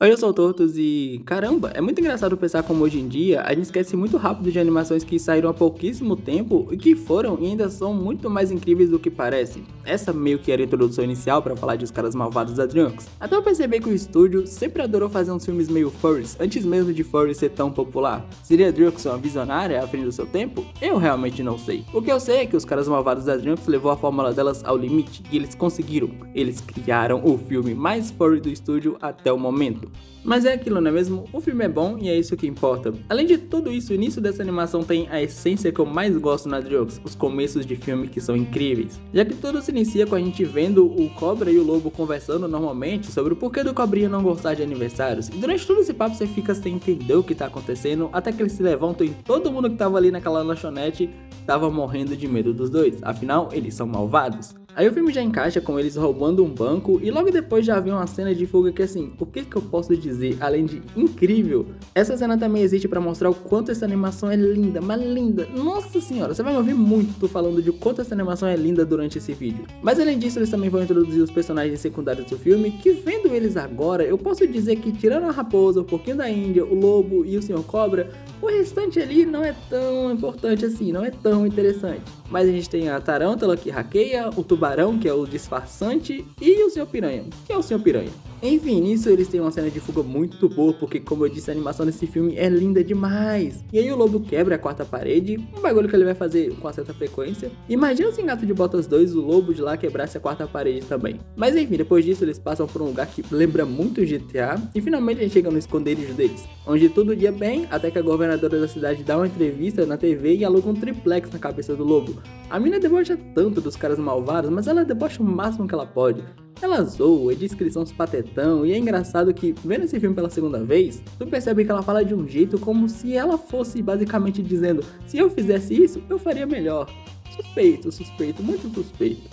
Oi, eu sou o Tortos e caramba, é muito engraçado pensar como hoje em dia a gente esquece muito rápido de animações que saíram há pouquíssimo tempo e que foram e ainda são muito mais incríveis do que parecem. Essa meio que era a introdução inicial para falar de Os Caras Malvados da DreamWorks. Até eu perceber que o estúdio sempre adorou fazer uns filmes meio furries, antes mesmo de furry ser tão popular. Seria a DreamWorks uma visionária à frente do seu tempo? Eu realmente não sei. O que eu sei é que Os Caras Malvados da DreamWorks levou a fórmula delas ao limite e eles conseguiram. Eles criaram o filme mais furry do estúdio até o momento. Mas é aquilo, não é mesmo? O filme é bom e é isso que importa. Além de tudo isso, o início dessa animação tem a essência que eu mais gosto na DreamWorks, os começos de filme que são incríveis. Já que tudo se inicia com a gente vendo o Cobra e o Lobo conversando normalmente sobre o porquê do Cobrinha não gostar de aniversários. E durante todo esse papo você fica sem entender o que tá acontecendo, até que eles se levantam e todo mundo que tava ali naquela lanchonete tava morrendo de medo dos dois. Afinal, eles são malvados. Aí o filme já encaixa com eles roubando um banco e logo depois já vem uma cena de fuga que assim, o que eu posso dizer além de incrível? Essa cena também existe pra mostrar o quanto essa animação é linda, mas linda. Nossa senhora, você vai me ouvir muito falando de quanto essa animação é linda durante esse vídeo. Mas além disso, eles também vão introduzir os personagens secundários do filme, que vendo eles agora, eu posso dizer que tirando a raposa, o porquinho da Índia, o lobo e o Sr. Cobra, o restante ali não é tão importante assim, não é tão interessante. Mas a gente tem a tarântula que hackeia, o tubarão que é o disfarçante e o Sr. Piranha, que é o Sr. Piranha. Enfim, nisso eles têm uma cena de fuga muito boa, porque como eu disse, a animação desse filme é linda demais. E aí o lobo quebra a quarta parede, um bagulho que ele vai fazer com uma certa frequência. Imagina se em Gato de Botas 2 o lobo de lá quebrasse a quarta parede também. Mas enfim, depois disso eles passam por um lugar que lembra muito GTA e finalmente a gente chega no esconderijo deles, onde tudo ia bem, até que a governadora da cidade dá uma entrevista na TV e aluga um triplex na cabeça do lobo. A mina debocha tanto dos caras malvados, mas ela debocha o máximo que ela pode. Ela zoa, diz que eles são uns patetão, e é engraçado que, vendo esse filme pela segunda vez, tu percebe que ela fala de um jeito como se ela fosse basicamente dizendo: se eu fizesse isso, eu faria melhor. Suspeito, muito suspeito.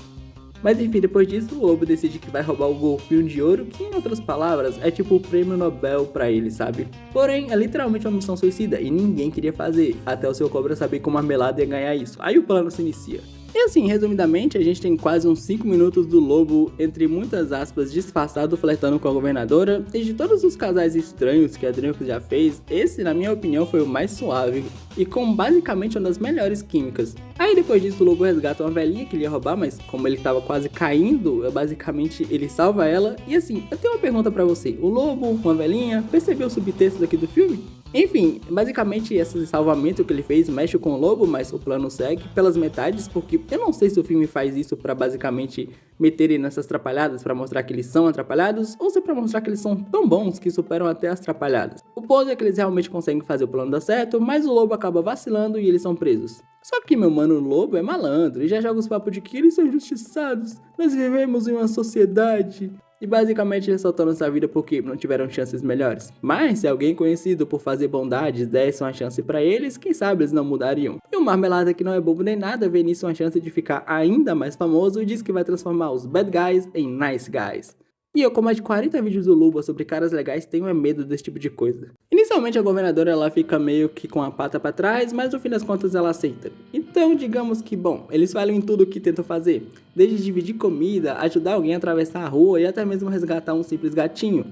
Mas enfim, depois disso, o lobo decide que vai roubar o golfinho de ouro, que em outras palavras é tipo o prêmio Nobel pra ele, sabe? Porém, é literalmente uma missão suicida e ninguém queria fazer, até o seu Cobra saber como a Marmelada ia ganhar isso. Aí o plano se inicia. E assim, resumidamente, a gente tem quase uns 5 minutos do lobo, entre muitas aspas, disfarçado, flertando com a governadora. E de todos os casais estranhos que a DreamWorks já fez, esse, na minha opinião, foi o mais suave e com basicamente uma das melhores químicas. Aí depois disso, o lobo resgata uma velhinha que ele ia roubar, mas como ele tava quase caindo, basicamente ele salva ela. E assim, eu tenho uma pergunta pra você: o lobo, uma velhinha, percebeu o subtexto daqui do filme? Enfim, basicamente esse salvamento que ele fez mexe com o lobo, mas o plano segue pelas metades, porque eu não sei se o filme faz isso pra basicamente meter ele nessas atrapalhadas, pra mostrar que eles são atrapalhados, ou se é pra mostrar que eles são tão bons que superam até as atrapalhadas. O ponto é que eles realmente conseguem fazer o plano dar certo, mas o lobo acaba vacilando e eles são presos. Só que meu mano, o lobo é malandro e já joga os papos de que eles são injustiçados, nós vivemos em uma sociedade. E basicamente ressaltando essa vida porque não tiveram chances melhores. Mas se alguém conhecido por fazer bondades desse uma chance pra eles, quem sabe eles não mudariam. E o Marmelada, que não é bobo nem nada, vê nisso uma chance de ficar ainda mais famoso e diz que vai transformar os bad guys em nice guys. E eu, com mais de 40 vídeos do Luba sobre caras legais, tenho medo desse tipo de coisa. Inicialmente a governadora ela fica meio que com a pata pra trás, mas no fim das contas ela aceita. Então digamos que, bom, eles falham em tudo o que tentam fazer. Desde dividir comida, ajudar alguém a atravessar a rua e até mesmo resgatar um simples gatinho.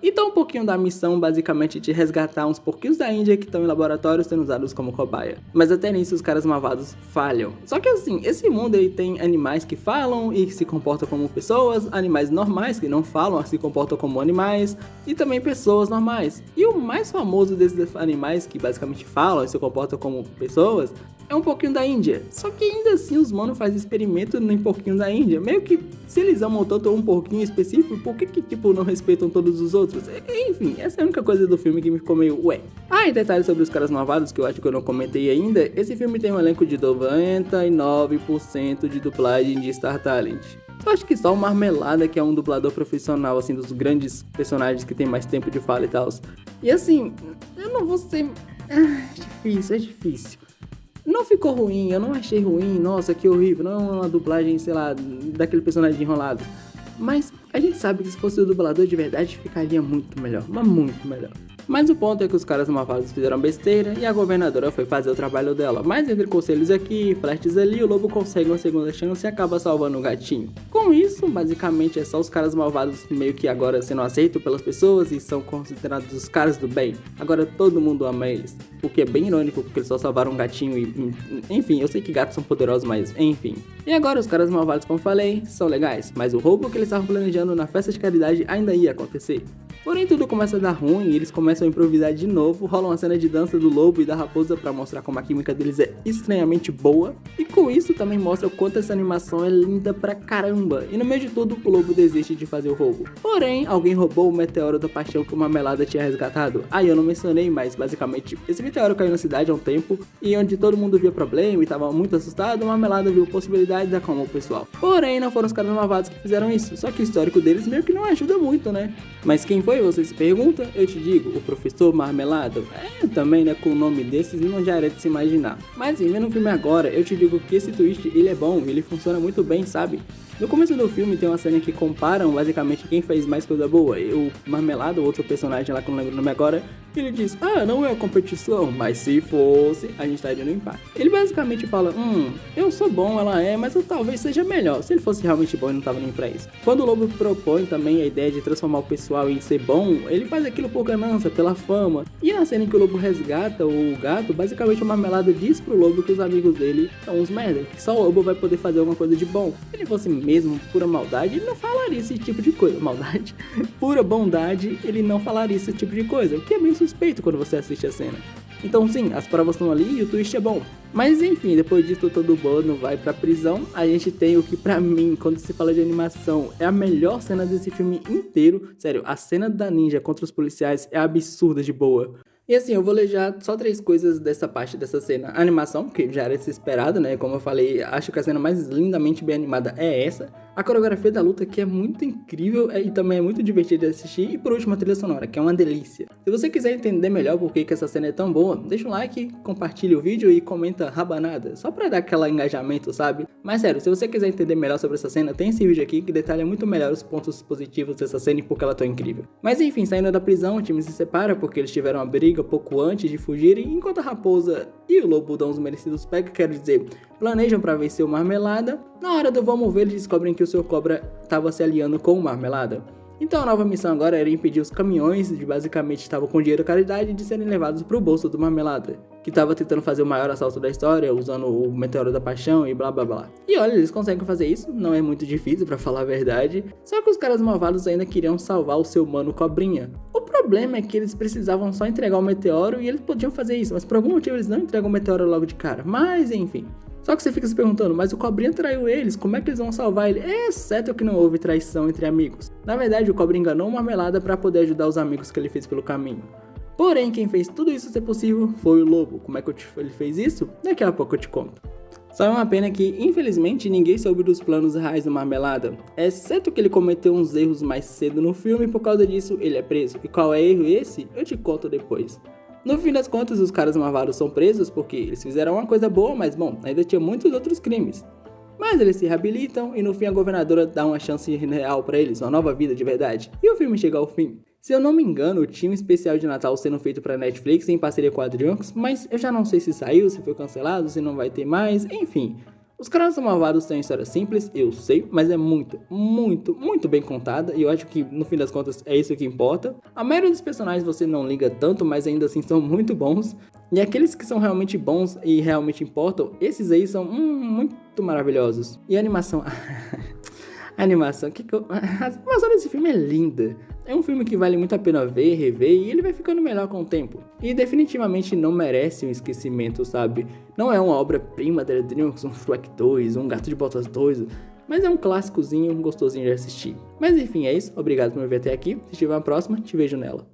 Então um pouquinho da missão basicamente de resgatar uns porquinhos da Índia que estão em laboratórios sendo usados como cobaia. Mas até nisso os caras malvados falham. Só que assim, esse mundo ele tem animais que falam e que se comportam como pessoas, animais normais que não falam e se comportam como animais, e também pessoas normais. E o mais famoso desses animais que basicamente falam e se comportam como pessoas é um pouquinho da Índia. Só que ainda assim os manos fazem experimento no porquinho da Índia. Meio que se eles amam tanto um porquinho específico, por que tipo não respeitam todos os outros? Enfim, essa é a única coisa do filme que me ficou meio ué. Ah, e detalhes sobre os caras malvados que eu acho que eu não comentei ainda. Esse filme tem um elenco de 99% de dublagem de Star Talent. Eu acho que só o Marmelada, que é um dublador profissional, assim, dos grandes personagens que tem mais tempo de fala e tal. E assim, eu não vou ser... é difícil. Não ficou ruim, eu não achei ruim, nossa, que horrível, não é uma dublagem, sei lá, daquele personagem enrolado. Mas a gente sabe que se fosse o dublador de verdade, ficaria muito melhor, mas muito melhor. Mas o ponto é que os caras malvados fizeram besteira e a governadora foi fazer o trabalho dela. Mas entre conselhos aqui, flertes ali, o lobo consegue uma segunda chance e acaba salvando o gatinho. Com isso, basicamente é só os caras malvados meio que agora sendo aceitos pelas pessoas e são considerados os caras do bem. Agora todo mundo ama eles. O que é bem irônico porque eles só salvaram um gatinho e... Enfim, eu sei que gatos são poderosos, mas enfim. E agora os caras malvados, como falei, são legais. Mas o roubo que eles estavam planejando na festa de caridade ainda ia acontecer. Porém tudo começa a dar ruim e eles começam a improvisar de novo, rola uma cena de dança do lobo e da raposa pra mostrar como a química deles é estranhamente boa. E com isso também mostra o quanto essa animação é linda pra caramba. E no meio de tudo o lobo desiste de fazer o roubo. Porém, alguém roubou o meteoro da paixão que o Marmelada tinha resgatado. Eu não mencionei, mas basicamente esse meteoro caiu na cidade há um tempo e onde todo mundo via problema e tava muito assustado, o Marmelada viu possibilidade e acalmou o pessoal. Porém, não foram os caras malvados que fizeram isso, só que o histórico deles meio que não ajuda muito, né? Mas quem foi, você se pergunta? Eu te digo, o professor Marmelada? Também, né, com o nome desses não já era de se imaginar. Mas vendo o filme agora, eu te digo que esse twist, ele é bom, ele funciona muito bem, sabe? No começo do filme tem uma cena que comparam basicamente quem fez mais coisa boa. O Marmelada, o outro personagem lá que eu não lembro o nome agora, ele diz, não é competição, mas se fosse, a gente estaria no empate. Ele basicamente fala, eu sou bom, ela é, mas eu talvez seja melhor. Se ele fosse realmente bom, ele não tava nem pra isso. Quando o Lobo propõe também a ideia de transformar o pessoal em ser bom, ele faz aquilo por ganância, pela fama. E na cena em que o Lobo resgata o gato, basicamente o Marmelada diz pro Lobo que os amigos dele são uns merda, que só o Lobo vai poder fazer alguma coisa de bom. Se ele fosse mesmo pura maldade, ele não falaria esse tipo de coisa. Maldade? Pura bondade, ele não falaria esse tipo de coisa, o que é bem suspeito quando você assiste a cena. Então sim, as provas estão ali e o twist é bom. Mas enfim, depois disso todo mundo vai pra prisão. A gente tem o que pra mim, quando se fala de animação, é a melhor cena desse filme inteiro. Sério, a cena da ninja contra os policiais é absurda de boa. E assim, eu vou ler já só 3 coisas dessa parte dessa cena. A animação, que já era de ser esperado, né? Como eu falei, acho que a cena mais lindamente bem animada é essa. A coreografia da luta, que é muito incrível e também é muito divertida de assistir. E por último, a trilha sonora, que é uma delícia. Se você quiser entender melhor por que essa cena é tão boa, deixa um like, compartilha o vídeo e comenta rabanada, só pra dar aquele engajamento, sabe? Mas sério, se você quiser entender melhor sobre essa cena, tem esse vídeo aqui que detalha muito melhor os pontos positivos dessa cena e por que ela é tão incrível. Mas enfim, saindo da prisão, o time se separa porque eles tiveram uma briga pouco antes de fugirem, enquanto a raposa e o lobo dão os merecidos pega, quero dizer, planejam pra vencer o Marmelada. Na hora do vamos ver, eles descobrem que o Sr. Cobra estava se aliando com o Marmelada. Então a nova missão agora era impedir os caminhões de basicamente estavam com dinheiro caridade de serem levados pro bolso do Marmelada, que estava tentando fazer o maior assalto da história, usando o meteoro da paixão e blá blá blá. E olha, eles conseguem fazer isso, não é muito difícil pra falar a verdade, só que os caras malvados ainda queriam salvar o seu mano Cobrinha. O problema é que eles precisavam só entregar o meteoro e eles podiam fazer isso, mas por algum motivo eles não entregam o meteoro logo de cara, mas enfim. Só que você fica se perguntando, mas o Cobrinha traiu eles, como é que eles vão salvar ele? Exceto que não houve traição entre amigos. Na verdade, o Cobrinha enganou o Marmelada para poder ajudar os amigos que ele fez pelo caminho. Porém, quem fez tudo isso ser possível foi o Lobo. Como é que ele fez isso? Daqui a pouco eu te conto. Só é uma pena que, infelizmente, ninguém soube dos planos reais do Marmelada, exceto que ele cometeu uns erros mais cedo no filme e por causa disso ele é preso. E qual é erro esse? Eu te conto depois. No fim das contas, os caras malvados são presos porque eles fizeram uma coisa boa, mas bom, ainda tinha muitos outros crimes. Mas eles se reabilitam e no fim a governadora dá uma chance real pra eles, uma nova vida de verdade. E o filme chega ao fim. Se eu não me engano, tinha um especial de Natal sendo feito pra Netflix em parceria com a DreamWorks, mas eu já não sei se saiu, se foi cancelado, se não vai ter mais, enfim. Os Caras São Malvados têm uma história simples, eu sei, mas é muito bem contada e eu acho que no fim das contas é isso que importa. A maioria dos personagens você não liga tanto, mas ainda assim são muito bons. E aqueles que são realmente bons e realmente importam, esses aí são muito maravilhosos. E a animação... A animação desse filme é linda. É um filme que vale muito a pena ver, rever e ele vai ficando melhor com o tempo. E definitivamente não merece um esquecimento, sabe? Não é uma obra-prima da DreamWorks, um Shrek 2, um Gato de Botas 2, mas é um clássicozinho, gostosinho de assistir. Mas enfim, é isso. Obrigado por me ver até aqui. Se tiver uma próxima, te vejo nela.